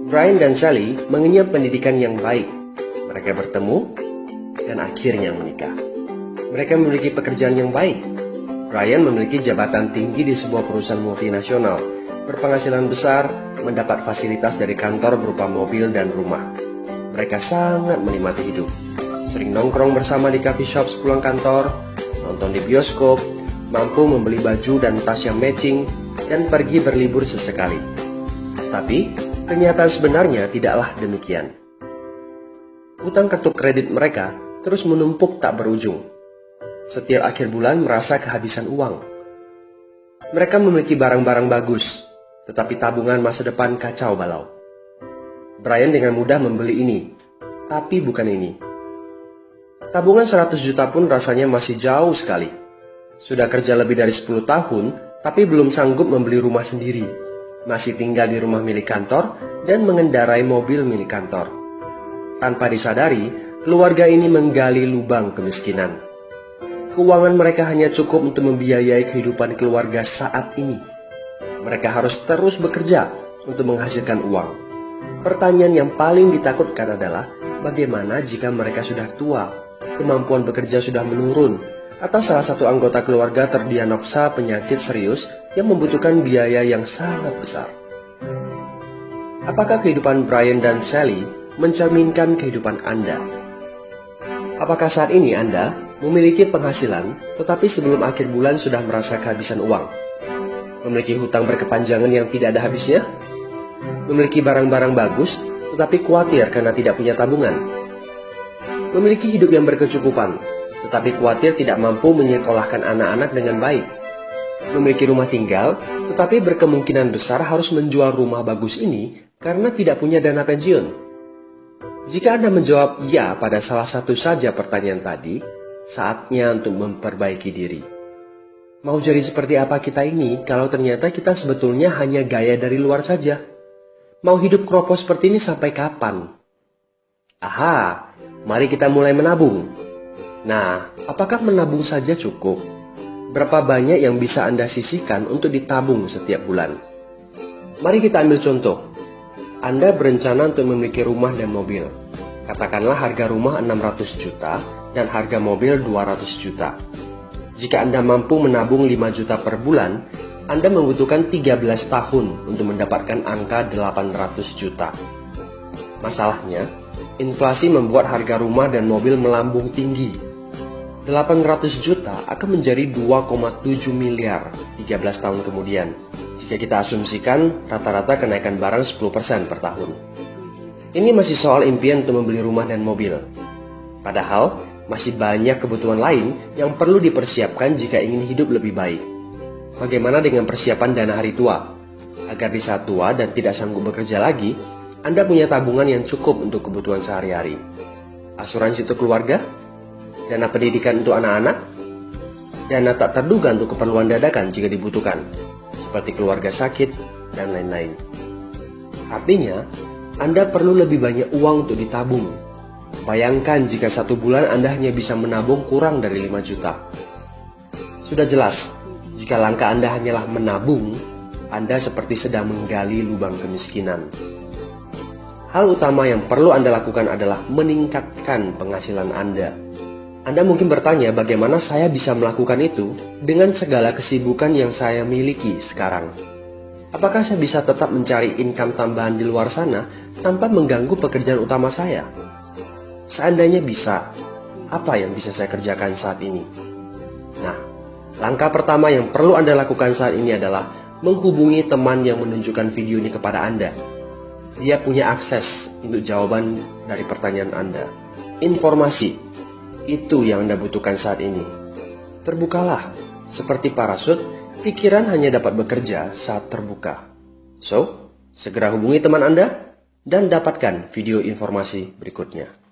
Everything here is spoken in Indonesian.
Brian dan Sally mengenyam pendidikan yang baik. Mereka bertemu dan akhirnya menikah. Mereka memiliki pekerjaan yang baik. Brian memiliki jabatan tinggi di sebuah perusahaan multinasional, berpenghasilan besar, mendapat fasilitas dari kantor berupa mobil dan rumah. Mereka sangat menikmati hidup. Sering nongkrong bersama di coffee shop sepulang kantor, nonton di bioskop, mampu membeli baju dan tas yang matching, dan pergi berlibur sesekali. Tapi, kenyataan sebenarnya tidaklah demikian. Utang kartu kredit mereka terus menumpuk tak berujung. Setiap akhir bulan merasa kehabisan uang. Mereka memiliki barang-barang bagus, tetapi tabungan masa depan kacau balau. Brian dengan mudah membeli ini, tapi bukan ini. Tabungan 100 juta pun rasanya masih jauh sekali. Sudah kerja lebih dari 10 tahun, tapi belum sanggup membeli rumah sendiri. Masih tinggal di rumah milik kantor dan mengendarai mobil milik kantor. Tanpa disadari, keluarga ini menggali lubang kemiskinan. Keuangan mereka hanya cukup untuk membiayai kehidupan keluarga saat ini. Mereka harus terus bekerja untuk menghasilkan uang. Pertanyaan yang paling ditakutkan adalah bagaimana jika mereka sudah tua, kemampuan bekerja sudah menurun, atau salah satu anggota keluarga terdiagnosa penyakit serius yang membutuhkan biaya yang sangat besar. Apakah kehidupan Brian dan Sally mencerminkan kehidupan Anda? Apakah saat ini Anda memiliki penghasilan, tetapi sebelum akhir bulan sudah merasa kehabisan uang? Memiliki hutang berkepanjangan yang tidak ada habisnya? Memiliki barang-barang bagus, tetapi khawatir karena tidak punya tabungan? Memiliki hidup yang berkecukupan, tetapi khawatir tidak mampu menyekolahkan anak-anak dengan baik? Memiliki rumah tinggal, tetapi berkemungkinan besar harus menjual rumah bagus ini karena tidak punya dana pensiun? Jika Anda menjawab ya pada salah satu saja pertanyaan tadi, saatnya untuk memperbaiki diri. Mau jadi seperti apa kita ini kalau ternyata kita sebetulnya hanya gaya dari luar saja? Mau hidup kropos seperti ini sampai kapan? Aha, mari kita mulai menabung. Nah, apakah menabung saja cukup? Berapa banyak yang bisa Anda sisihkan untuk ditabung setiap bulan? Mari kita ambil contoh. Anda berencana untuk memiliki rumah dan mobil. Katakanlah harga rumah 600 juta dan harga mobil 200 juta. Jika Anda mampu menabung 5 juta per bulan, Anda membutuhkan 13 tahun untuk mendapatkan angka 800 juta. Masalahnya, inflasi membuat harga rumah dan mobil melambung tinggi. 800 juta akan menjadi 2,7 miliar 13 tahun kemudian. Jika kita asumsikan rata-rata kenaikan barang 10% per tahun. Ini masih soal impian untuk membeli rumah dan mobil. Padahal, masih banyak kebutuhan lain yang perlu dipersiapkan jika ingin hidup lebih baik. Bagaimana dengan persiapan dana hari tua? Agar di saat tua dan tidak sanggup bekerja lagi, Anda punya tabungan yang cukup untuk kebutuhan sehari-hari. Asuransi untuk keluarga? Dana pendidikan untuk anak-anak? Dana tak terduga untuk keperluan dadakan jika dibutuhkan, seperti keluarga sakit, dan lain-lain. Artinya, Anda perlu lebih banyak uang untuk ditabung. Bayangkan jika satu bulan Anda hanya bisa menabung kurang dari 5 juta. Sudah jelas, jika langkah Anda hanyalah menabung, Anda seperti sedang menggali lubang kemiskinan. Hal utama yang perlu Anda lakukan adalah meningkatkan penghasilan Anda. Anda mungkin bertanya bagaimana saya bisa melakukan itu dengan segala kesibukan yang saya miliki sekarang. Apakah saya bisa tetap mencari income tambahan di luar sana tanpa mengganggu pekerjaan utama saya? Seandainya bisa, apa yang bisa saya kerjakan saat ini? Nah, langkah pertama yang perlu Anda lakukan saat ini adalah menghubungi teman yang menunjukkan video ini kepada Anda. Dia punya akses untuk jawaban dari pertanyaan Anda. Informasi, itu yang Anda butuhkan saat ini. Terbukalah, seperti parasut, pikiran hanya dapat bekerja saat terbuka. So, segera hubungi teman Anda dan dapatkan video informasi berikutnya.